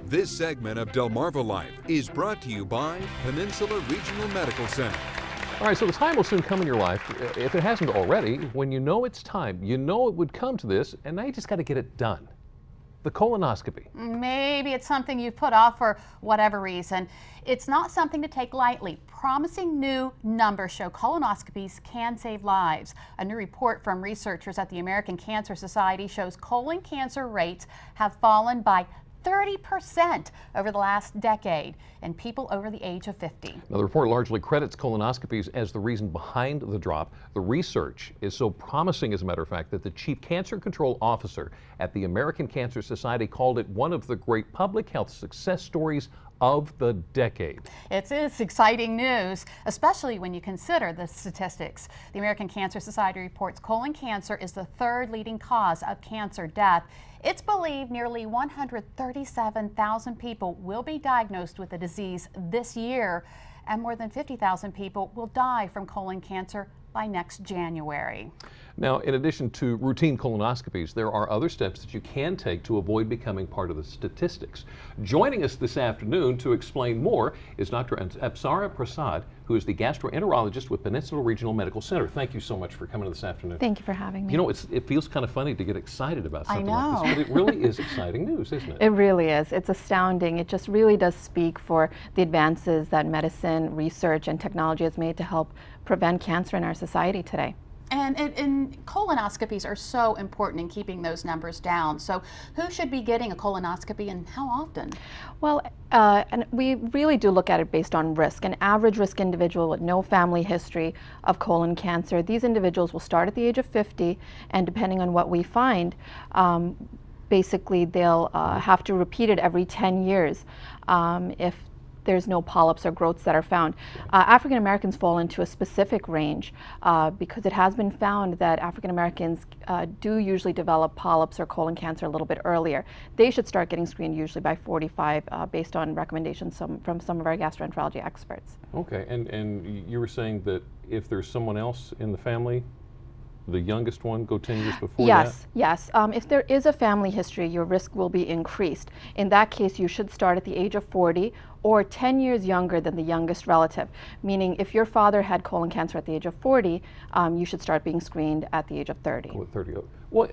This segment of Delmarva Life is brought to you by Peninsula Regional Medical Center. All right, so the time will soon come in your life, if it hasn't already, when you know it's time. You know it would come to this, and now you just got to get it done. The colonoscopy. Maybe it's something you've put off for whatever reason. It's not something to take lightly. Promising new numbers show colonoscopies can save lives. A new report from researchers at the American Cancer Society shows colon cancer rates have fallen by 30% over the last decade in people over the age of 50. Now, the report largely credits colonoscopies as the reason behind the drop. The research is so promising, as a matter of fact, that the chief cancer control officer at the American Cancer Society called it one of the great public health success stories of the decade. It is exciting news, especially when you consider the statistics. The American Cancer Society reports colon cancer is the third leading cause of cancer death. It's believed nearly 137,000 people will be diagnosed with the disease this year, and more than 50,000 people will die from colon cancer by next January. Now, in addition to routine colonoscopies, there are other steps that you can take to avoid becoming part of the statistics. Joining us this afternoon to explain more is Dr. Apsara Prasad, who is the gastroenterologist with Peninsula Regional Medical Center. Thank you so much for coming this afternoon. Thank you for having me. You know, it feels kind of funny to get excited about something like this, but it really is exciting news, isn't it? It really is. It's astounding. It just really does speak for the advances that medicine, research, and technology has made to help prevent cancer in our society today. And colonoscopies are so important in keeping those numbers down. So who should be getting a colonoscopy and how often? Well, and we really do look at it based on risk. An average risk individual with no family history of colon cancer, these individuals will start at the age of 50, and depending on what we find, basically they'll have to repeat it every 10 years if there's no polyps or growths that are found. African Americans fall into a specific range because it has been found that African Americans do usually develop polyps or colon cancer a little bit earlier. They should start getting screened usually by 45 based on recommendations from some of our gastroenterology experts. Okay, and you were saying that if there's someone else in the family, the youngest one, go 10 years before that? Yes. If there is a family history, your risk will be increased. In that case, you should start at the age of 40 or 10 years younger than the youngest relative. Meaning, if your father had colon cancer at the age of 40, you should start being screened at the age of 30. Oh, 30. Well,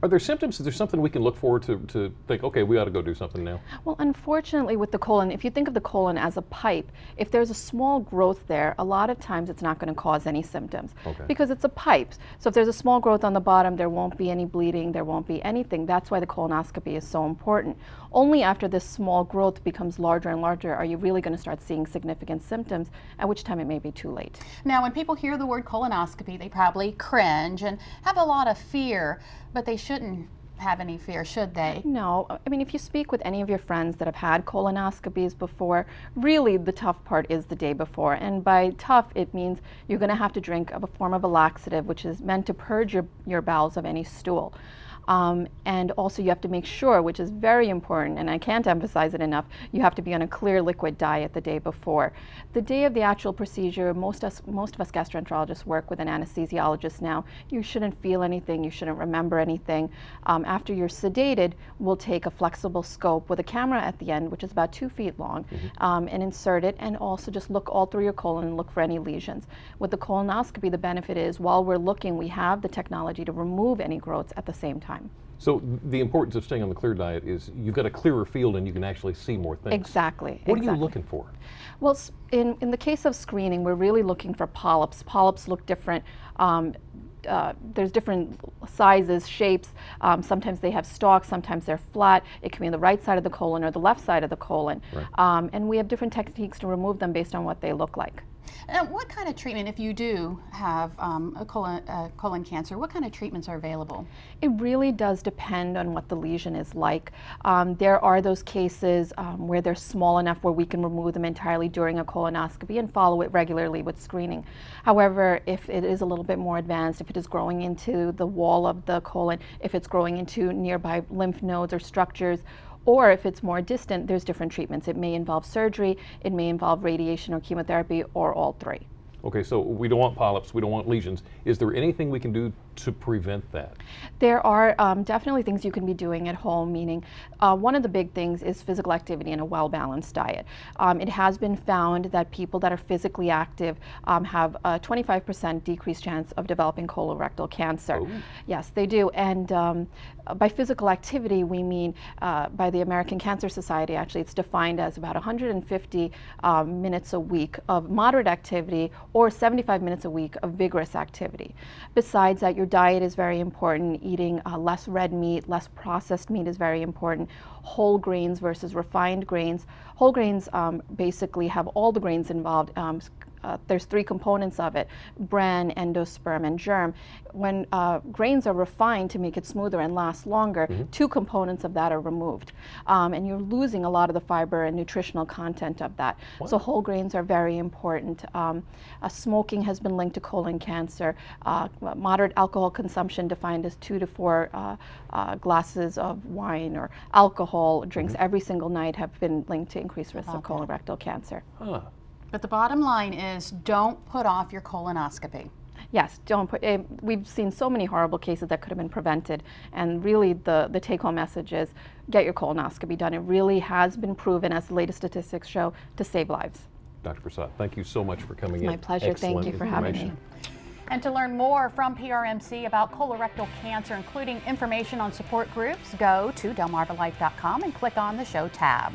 are there symptoms? Is there something we can look forward to think, okay, we ought to go do something now? Well, unfortunately with the colon, if you think of the colon as a pipe, if there's a small growth there, a lot of times it's not going to cause any symptoms. Okay. Because it's a pipe. So if there's a small growth on the bottom, there won't be any bleeding, there won't be anything. That's why the colonoscopy is so important. Only after this small growth becomes larger and larger are you really going to start seeing significant symptoms, at which time it may be too late. Now, when people hear the word colonoscopy, they probably cringe and have a lot of fear, but they shouldn't have any fear, should they? No. I mean, if you speak with any of your friends that have had colonoscopies before, really the tough part is the day before. And by tough, it means you're going to have to drink a form of a laxative, which is meant to purge your bowels of any stool. And also you have to make sure, which is very important, and I can't emphasize it enough, you have to be on a clear liquid diet the day before. The day of the actual procedure, most of us gastroenterologists work with an anesthesiologist now. You shouldn't feel anything, you shouldn't remember anything. After you're sedated, we'll take a flexible scope with a camera at the end, which is about 2 feet long, and insert it, and also just look all through your colon and look for any lesions. With the colonoscopy, the benefit is while we're looking, we have the technology to remove any growths at the same time. So the importance of staying on the clear diet is you've got a clearer field and you can actually see more things. Exactly. What are you looking for? Well, in the case of screening, we're really looking for polyps. Polyps look different. There's different sizes, shapes. Sometimes they have stalks, sometimes they're flat. It can be on the right side of the colon or the left side of the colon. Right. And we have different techniques to remove them based on what they look like. And what kind of treatment, if you do have a colon cancer, what kind of treatments are available? It really does depend on what the lesion is like. There are those cases where they're small enough where we can remove them entirely during a colonoscopy and follow it regularly with screening. However, if it is a little bit more advanced, if it is growing into the wall of the colon, if it's growing into nearby lymph nodes or structures, or if it's more distant, there's different treatments. It may involve surgery, it may involve radiation or chemotherapy, or all three. Okay, so we don't want polyps, we don't want lesions. Is there anything we can do to prevent that? There are definitely things you can be doing at home, meaning one of the big things is physical activity and a well-balanced diet. It has been found that people that are physically active have a 25% decreased chance of developing colorectal cancer. Oh. Yes, they do. And by physical activity, we mean by the American Cancer Society, actually, it's defined as about 150 minutes a week of moderate activity or 75 minutes a week of vigorous activity. Besides that, your diet is very important. Eating less red meat, less processed meat is very important. Whole grains versus refined grains. Whole grains basically have all the grains involved. There's three components of it: bran, endosperm, and germ. When grains are refined to make it smoother and last longer, two components of that are removed. And you're losing a lot of the fiber and nutritional content of that. Wow. So whole grains are very important. Smoking has been linked to colon cancer. Moderate alcohol consumption, defined as 2 to 4 glasses of wine or alcohol drinks every single night, have been linked to increased risk of colorectal cancer. Huh. But the bottom line is, don't put off your colonoscopy. Yes, don't put. We've seen so many horrible cases that could have been prevented, and really the take-home message is get your colonoscopy done. It really has been proven, as the latest statistics show, to save lives. Dr. Prasad, thank you so much for coming in. My pleasure. Excellent Thank you for having me. information. And to learn more from PRMC about colorectal cancer, including information on support groups, go to delmarvalife.com and click on the show tab.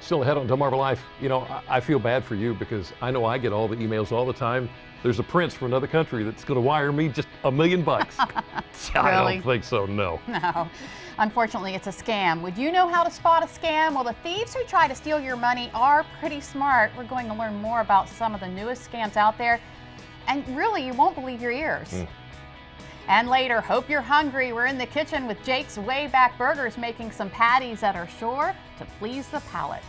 Still ahead on Delmarva Life, you know, I feel bad for you because I know I get all the emails all the time. There's a prince from another country that's going to wire me just $1 million. I Really? don't think so, no. No, unfortunately, it's a scam. Would you know how to spot a scam? Well, the thieves who try to steal your money are pretty smart. We're going to learn more about some of the newest scams out there, and really, you won't believe your ears. And later, hope you're hungry. We're in the kitchen with Jake's Way Back Burgers, making some patties that are sure to please the palate.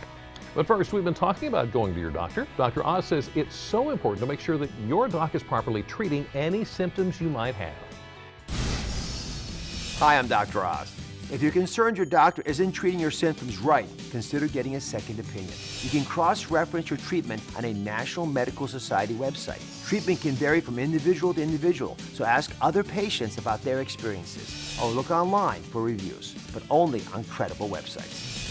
But first, we've been talking about going to your doctor. Dr. Oz says it's so important to make sure that your doc is properly treating any symptoms you might have. Hi, I'm Dr. Oz. If you're concerned your doctor isn't treating your symptoms right, consider getting a second opinion. You can cross-reference your treatment on a National Medical Society website. Treatment can vary from individual to individual, so ask other patients about their experiences or look online for reviews, but only on credible websites.